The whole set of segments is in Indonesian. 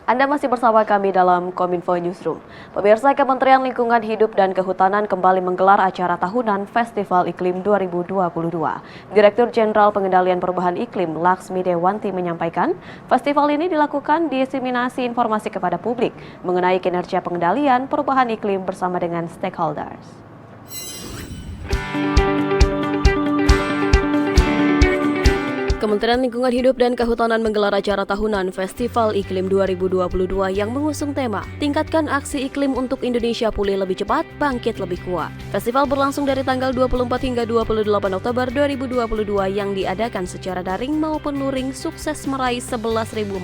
Anda masih bersama kami dalam Kominfo Newsroom. Pemirsa, Kementerian Lingkungan Hidup dan Kehutanan kembali menggelar acara tahunan Festival Iklim 2022. Direktur Jenderal Pengendalian Perubahan Iklim Laksmi Dewanti menyampaikan, festival ini dilakukan diseminasi informasi kepada publik mengenai kinerja pengendalian perubahan iklim bersama dengan stakeholders. Kementerian Lingkungan Hidup dan Kehutanan menggelar acara tahunan Festival Iklim 2022 yang mengusung tema Tingkatkan Aksi Iklim untuk Indonesia Pulih Lebih Cepat, Bangkit Lebih Kuat. Festival berlangsung dari tanggal 24 hingga 28 Oktober 2022 yang diadakan secara daring maupun luring, sukses meraih 11.432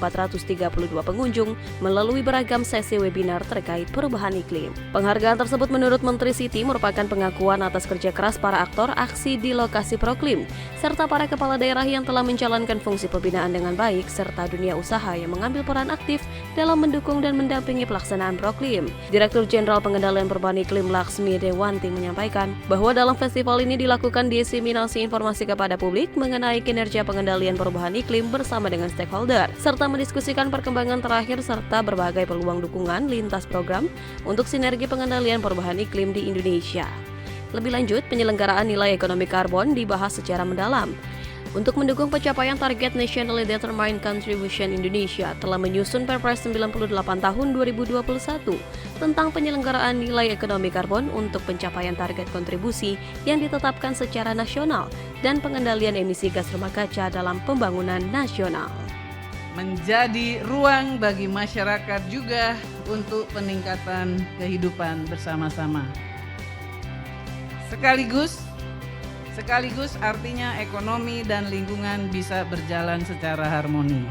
pengunjung melalui beragam sesi webinar terkait perubahan iklim. Penghargaan tersebut menurut Menteri Siti merupakan pengakuan atas kerja keras para aktor aksi di lokasi Proklim, serta para kepala daerah yang telah menjalankan fungsi pembinaan dengan baik, serta dunia usaha yang mengambil peran aktif dalam mendukung dan mendampingi pelaksanaan Proklim. Direktur Jenderal Pengendalian Perubahan Iklim Laksmi Dewanti menyampaikan bahwa dalam festival ini dilakukan diseminasi informasi kepada publik mengenai kinerja pengendalian perubahan iklim bersama dengan stakeholder, serta mendiskusikan perkembangan terakhir serta berbagai peluang dukungan lintas program untuk sinergi pengendalian perubahan iklim di Indonesia. Lebih lanjut, penyelenggaraan nilai ekonomi karbon dibahas secara mendalam. Untuk mendukung pencapaian target Nationally Determined Contribution, Indonesia telah menyusun Perpres 98 tahun 2021 tentang penyelenggaraan nilai ekonomi karbon untuk pencapaian target kontribusi yang ditetapkan secara nasional dan pengendalian emisi gas rumah kaca dalam pembangunan nasional. Menjadi ruang bagi masyarakat juga untuk peningkatan kehidupan bersama-sama. Sekaligus artinya ekonomi dan lingkungan bisa berjalan secara harmoni.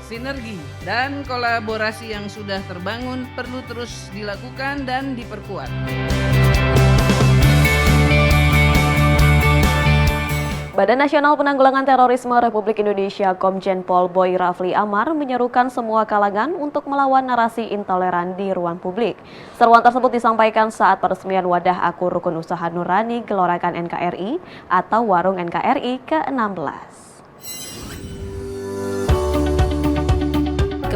Sinergi dan kolaborasi yang sudah terbangun perlu terus dilakukan dan diperkuat. Badan Nasional Penanggulangan Terorisme Republik Indonesia Komjen Pol Boy Rafli Amar menyerukan semua kalangan untuk melawan narasi intoleran di ruang publik. Seruan tersebut disampaikan saat peresmian wadah akun rukun usaha Nurani Gelorakan NKRI atau Warung NKRI ke-16.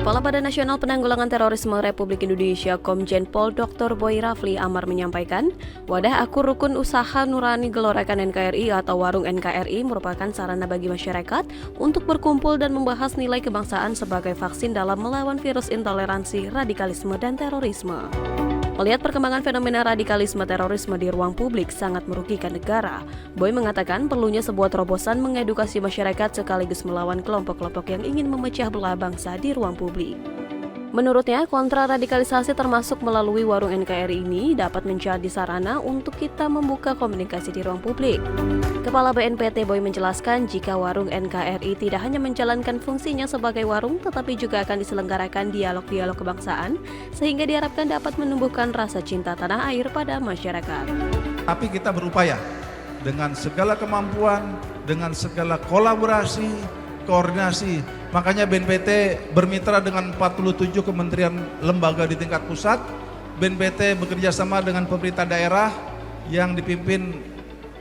Kepala Badan Nasional Penanggulangan Terorisme Republik Indonesia Komjen Pol Dr. Boy Rafli Amar menyampaikan, wadah akun rukun usaha Nurani Gelorakan NKRI atau Warung NKRI merupakan sarana bagi masyarakat untuk berkumpul dan membahas nilai kebangsaan sebagai vaksin dalam melawan virus intoleransi, radikalisme, dan terorisme. Melihat perkembangan fenomena radikalisme terorisme di ruang publik sangat merugikan negara, Boy mengatakan perlunya sebuah terobosan mengedukasi masyarakat sekaligus melawan kelompok-kelompok yang ingin memecah belah bangsa di ruang publik. Menurutnya, kontraradikalisasi termasuk melalui Warung NKRI ini dapat menjadi sarana untuk kita membuka komunikasi di ruang publik. Kepala BNPT Boy menjelaskan jika Warung NKRI tidak hanya menjalankan fungsinya sebagai warung, tetapi juga akan diselenggarakan dialog-dialog kebangsaan, sehingga diharapkan dapat menumbuhkan rasa cinta tanah air pada masyarakat. Tapi kita berupaya dengan segala kemampuan, dengan segala kolaborasi, koordinasi. Makanya BNPT bermitra dengan 47 kementerian lembaga di tingkat pusat. BNPT bekerja sama dengan pemerintah daerah yang dipimpin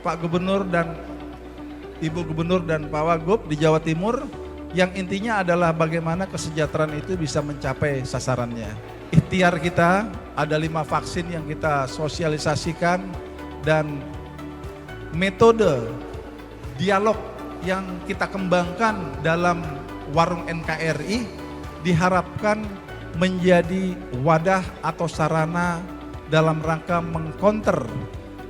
Pak Gubernur dan Ibu Gubernur dan Pak Wagub di Jawa Timur, yang intinya adalah bagaimana kesejahteraan itu bisa mencapai sasarannya. Ikhtiar kita ada 5 vaksin yang kita sosialisasikan dan metode dialog yang kita kembangkan dalam Warung NKRI diharapkan menjadi wadah atau sarana dalam rangka mengkonter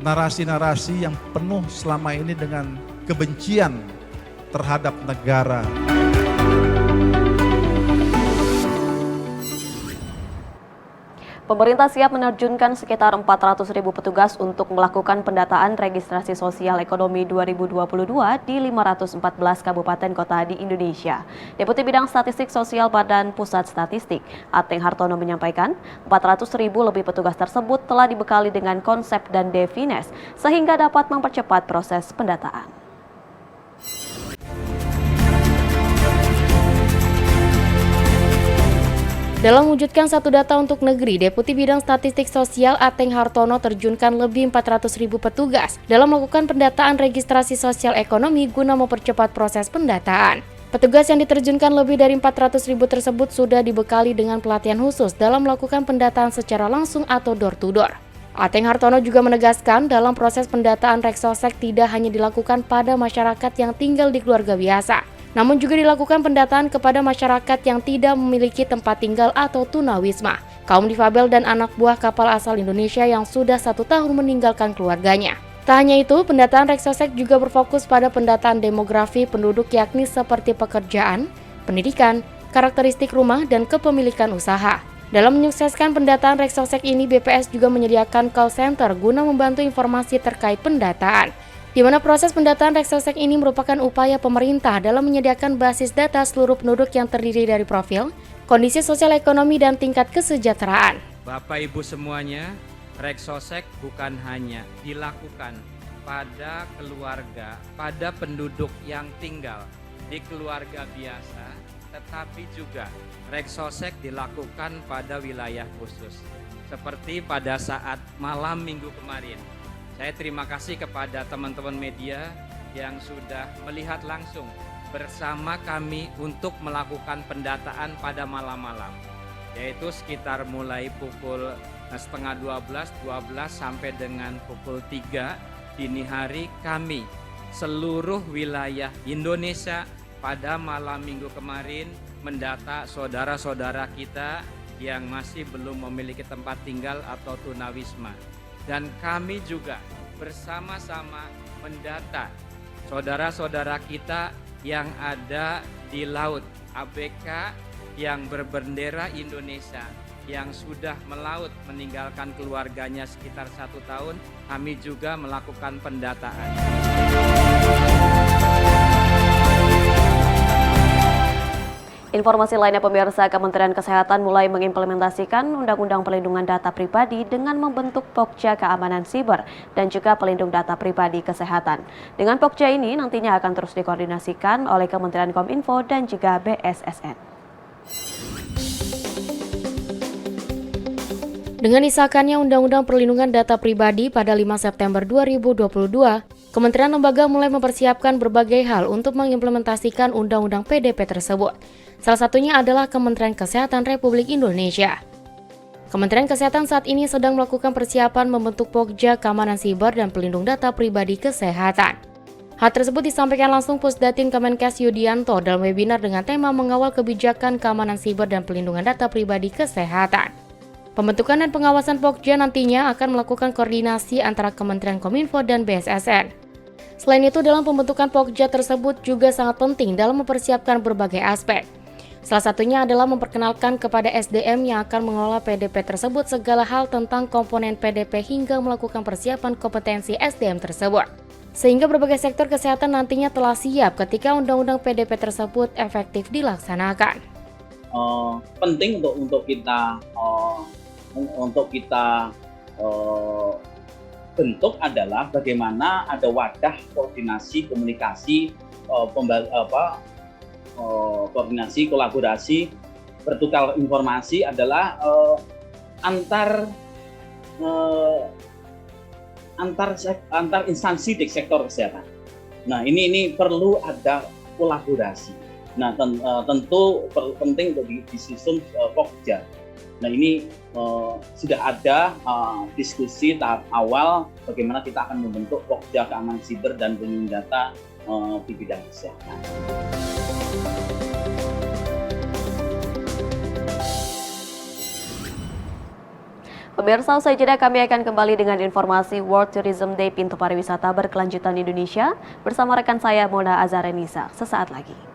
narasi-narasi yang penuh selama ini dengan kebencian terhadap negara. Pemerintah siap menerjunkan sekitar 400.000 petugas untuk melakukan pendataan registrasi sosial ekonomi 2022 di 514 kabupaten kota di Indonesia. Deputi Bidang Statistik Sosial Badan Pusat Statistik, Ateng Hartono menyampaikan, 400.000 lebih petugas tersebut telah dibekali dengan konsep dan definisi sehingga dapat mempercepat proses pendataan. Dalam mewujudkan satu data untuk negeri, Deputi Bidang Statistik Sosial Ateng Hartono terjunkan lebih 400.000 petugas dalam melakukan pendataan registrasi sosial ekonomi guna mempercepat proses pendataan. Petugas yang diterjunkan lebih dari 400.000 tersebut sudah dibekali dengan pelatihan khusus dalam melakukan pendataan secara langsung atau door to door. Ateng Hartono juga menegaskan dalam proses pendataan Reksosek tidak hanya dilakukan pada masyarakat yang tinggal di keluarga biasa, namun juga dilakukan pendataan kepada masyarakat yang tidak memiliki tempat tinggal atau tunawisma, kaum difabel dan anak buah kapal asal Indonesia yang sudah 1 tahun meninggalkan keluarganya. Tak hanya itu, pendataan Reksosek juga berfokus pada pendataan demografi penduduk yakni seperti pekerjaan, pendidikan, karakteristik rumah, dan kepemilikan usaha. Dalam menyukseskan pendataan Reksosek ini, BPS juga menyediakan call center guna membantu informasi terkait pendataan, di mana proses pendataan Reksosek ini merupakan upaya pemerintah dalam menyediakan basis data seluruh penduduk yang terdiri dari profil, kondisi sosial ekonomi, dan tingkat kesejahteraan. Bapak Ibu semuanya, Reksosek bukan hanya dilakukan pada keluarga, pada penduduk yang tinggal di keluarga biasa, tetapi juga Reksosek dilakukan pada wilayah khusus. Seperti pada saat malam minggu kemarin, saya terima kasih kepada teman-teman media yang sudah melihat langsung bersama kami untuk melakukan pendataan pada malam-malam, yaitu sekitar mulai pukul 11:30, 12 sampai dengan pukul 3 dini hari kami seluruh wilayah Indonesia pada malam minggu kemarin mendata saudara-saudara kita yang masih belum memiliki tempat tinggal atau tunawisma. Dan kami juga bersama-sama mendata saudara-saudara kita yang ada di laut, ABK yang berbendera Indonesia, yang sudah melaut meninggalkan keluarganya sekitar 1 tahun, kami juga melakukan pendataan. Informasi lainnya pemirsa, Kementerian Kesehatan mulai mengimplementasikan Undang-Undang Perlindungan Data Pribadi dengan membentuk Pokja Keamanan Siber dan juga Pelindung Data Pribadi Kesehatan. Dengan Pokja ini nantinya akan terus dikoordinasikan oleh Kementerian Kominfo dan juga BSSN. Dengan disahkannya Undang-Undang Perlindungan Data Pribadi pada 5 September 2022, Kementerian Lembaga mulai mempersiapkan berbagai hal untuk mengimplementasikan Undang-Undang PDP tersebut. Salah satunya adalah Kementerian Kesehatan Republik Indonesia. Kementerian Kesehatan saat ini sedang melakukan persiapan membentuk Pokja Keamanan Siber dan Pelindung Data Pribadi Kesehatan. Hal tersebut disampaikan langsung Pusdatin Kemenkes Yudianto dalam webinar dengan tema Mengawal Kebijakan Keamanan Siber dan Pelindungan Data Pribadi Kesehatan. Pembentukan dan pengawasan Pokja nantinya akan melakukan koordinasi antara Kementerian Kominfo dan BSSN. Selain itu, dalam pembentukan Pokja tersebut juga sangat penting dalam mempersiapkan berbagai aspek. Salah satunya adalah memperkenalkan kepada SDM yang akan mengelola PDP tersebut segala hal tentang komponen PDP hingga melakukan persiapan kompetensi SDM tersebut. Sehingga berbagai sektor kesehatan nantinya telah siap ketika Undang-Undang PDP tersebut efektif dilaksanakan. Penting untuk kita bentuk adalah bagaimana ada wadah koordinasi komunikasi koordinasi kolaborasi bertukar informasi adalah antar instansi di sektor kesehatan. Nah, ini perlu ada kolaborasi. Nah, tentu penting untuk disusun Pokja. Nah, ini sudah ada diskusi tahap awal bagaimana kita akan membentuk Pokja Keamanan Siber dan Pelindung Data di bidang kesehatan. Pemirsa, usai jeda kami akan kembali dengan informasi World Tourism Day Pintu Pariwisata Berkelanjutan Indonesia bersama rekan saya Mona Azarenisa sesaat lagi.